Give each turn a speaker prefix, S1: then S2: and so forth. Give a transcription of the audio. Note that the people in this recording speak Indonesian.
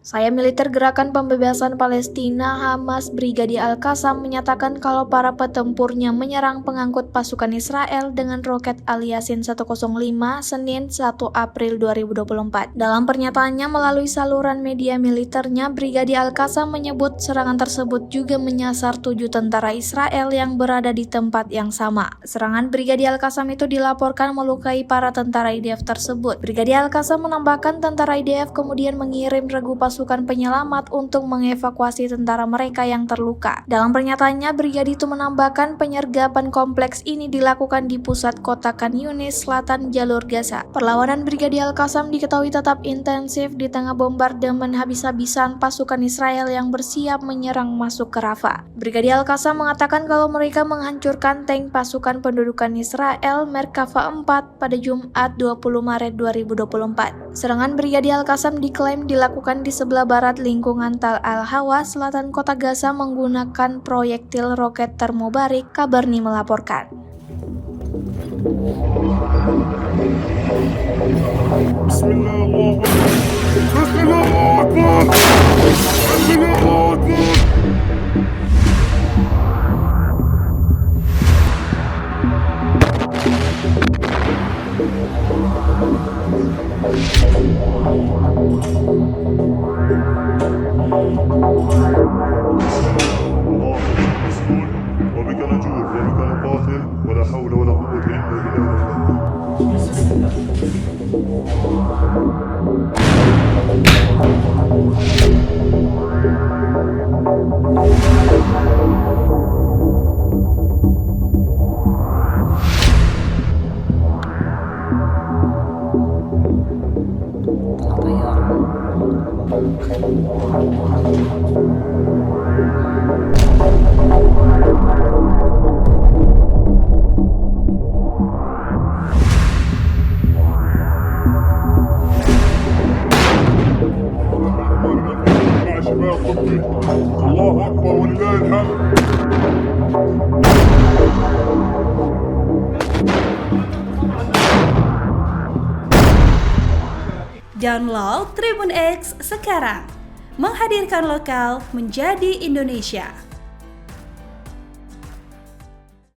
S1: Saya militer Gerakan Pembebasan Palestina Hamas Brigadi Al-Qassam menyatakan kalau para petempurnya menyerang pengangkut pasukan Israel dengan roket Al-Yasin 105 Senin 1 April 2024. Dalam pernyataannya melalui saluran media militernya, Brigadi Al-Qassam menyebut serangan tersebut juga menyasar 7 tentara Israel yang berada di tempat yang sama. Serangan Brigadi Al-Qassam itu dilaporkan melukai para tentara IDF tersebut. Brigadi Al-Qassam menambahkan tentara IDF kemudian mengirim regu pasukan penyelamat untuk mengevakuasi tentara mereka yang terluka. Dalam pernyataannya, brigadi itu menambahkan penyergapan kompleks ini dilakukan di pusat kota Khan Yunis, selatan jalur Gaza. Perlawanan Brigadi Al-Qassam diketahui tetap intensif di tengah bombardemen habis-habisan pasukan Israel yang bersiap menyerang masuk ke Rafah. Brigadi Al-Qassam mengatakan kalau mereka menghancurkan tank pasukan pendudukan Israel Merkava 4 pada Jumat 20 Maret 2024. Serangan Brigadi Al-Qassam diklaim dilakukan di sebelah barat lingkungan Tal Al-Hawa, selatan kota Gaza menggunakan proyektil roket termobarik, Kabarni melaporkan.
S2: وبك نجور وبك نقاتل ولا حول ولا قوة إلا بالله. الله أكبر ولله الحمد.
S3: Download Tribun X sekarang, menghadirkan lokal menjadi Indonesia.